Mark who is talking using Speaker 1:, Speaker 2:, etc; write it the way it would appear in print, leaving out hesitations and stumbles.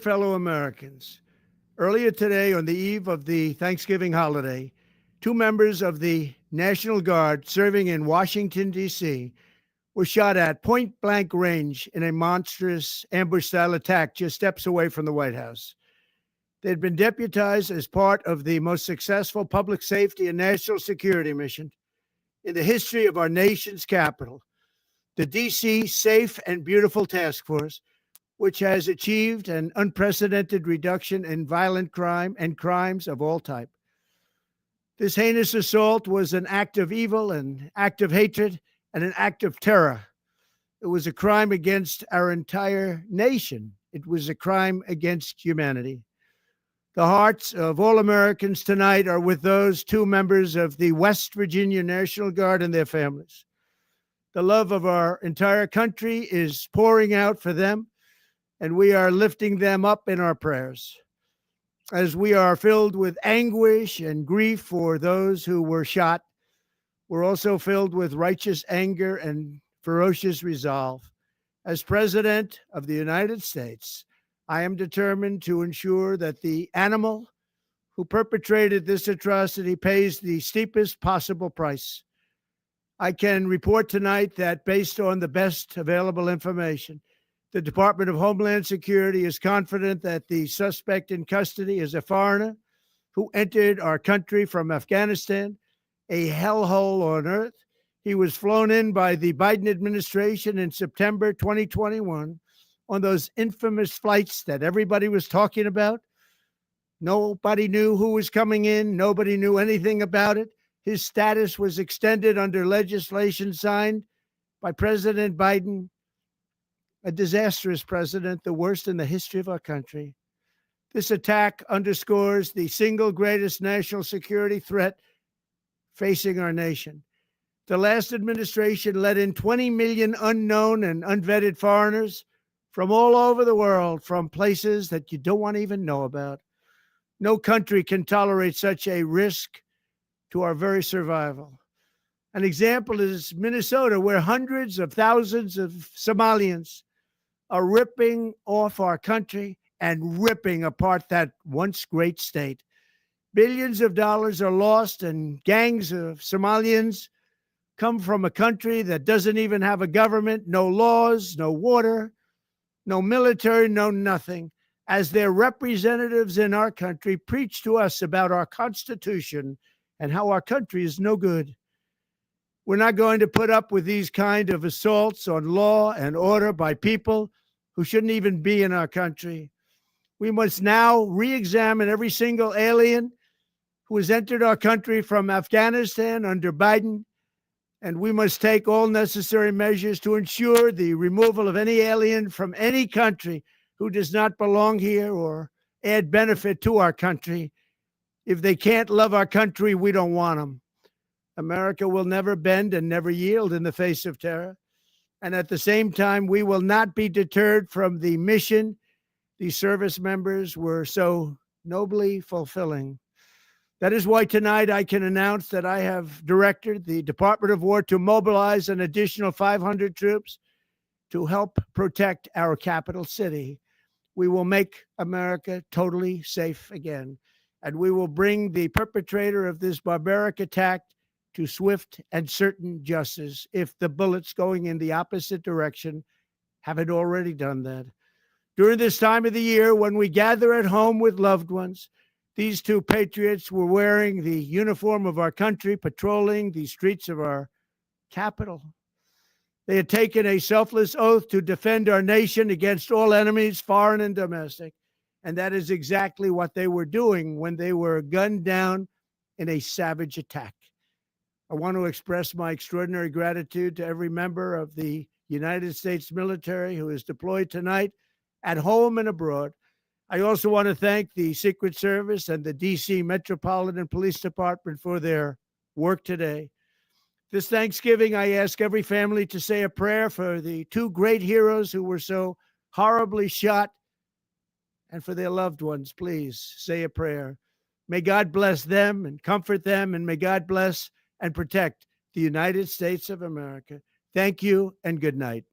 Speaker 1: fellow Americans, earlier today, on the eve of the Thanksgiving holiday, two members of the National Guard serving in Washington, D.C., were shot at point-blank range in a monstrous ambush-style attack just steps away from the White House. They had been deputized as part of the most successful public safety and national security mission in the history of our nation's capital, the D.C. Safe and Beautiful Task Force, which has achieved an unprecedented reduction in violent crime and crimes of all type. This heinous assault was an act of evil, an act of hatred, and an act of terror. It was a crime against our entire nation. It was a crime against humanity. The hearts of all Americans tonight are with those two members of the West Virginia National Guard and their families. The love of our entire country is pouring out for them, and we are lifting them up in our prayers. As we are filled with anguish and grief for those who were shot, we're also filled with righteous anger and ferocious resolve. As President of the United States, I am determined to ensure that the animal who perpetrated this atrocity pays the steepest possible price. I can report tonight that based on the best available information, the Department of Homeland Security is confident that the suspect in custody is a foreigner who entered our country from Afghanistan, a hellhole on earth. He was flown in by the Biden administration in September 2021 on those infamous flights that everybody was talking about. Nobody knew who was coming in. Nobody knew anything about it. His status was extended under legislation signed by President Biden, a disastrous president, the worst in the history of our country. This attack underscores the single greatest national security threat facing our nation. The last administration let in 20 million unknown and unvetted foreigners from all over the world, from places that you don't want to even know about. No country can tolerate such a risk to our very survival. An example is Minnesota, where hundreds of thousands of Somalians are ripping off our country and ripping apart that once great state. Billions of dollars are lost, and gangs of Somalians come from a country that doesn't even have a government, no laws, no water, no military, no nothing. As their representatives in our country preach to us about our Constitution and how our country is no good. We're not going to put up with these kind of assaults on law and order by people who shouldn't even be in our country. We must now re-examine every single alien who has entered our country from Afghanistan under Biden, and we must take all necessary measures to ensure the removal of any alien from any country who does not belong here or add benefit to our country. If they can't love our country, we don't want them. America will never bend and never yield in the face of terror. And at the same time, we will not be deterred from the mission these service members were so nobly fulfilling. That is why tonight I can announce that I have directed the Department of War to mobilize an additional 500 troops to help protect our capital city. We will make America totally safe again, and we will bring the perpetrator of this barbaric attack to swift and certain justice if the bullets going in the opposite direction haven't already done that. During this time of the year, when we gather at home with loved ones, these two patriots were wearing the uniform of our country, patrolling the streets of our capital. They had taken a selfless oath to defend our nation against all enemies, foreign and domestic. And that is exactly what they were doing when they were gunned down in a savage attack. I want to express my extraordinary gratitude to every member of the United States military who is deployed tonight at home and abroad. I also want to thank the Secret Service and the D.C. Metropolitan Police Department for their work today. This Thanksgiving, I ask every family to say a prayer for the two great heroes who were so horribly shot, and for their loved ones. Please say a prayer. May God bless them and comfort them, and may God bless and protect the United States of America. Thank you and good night.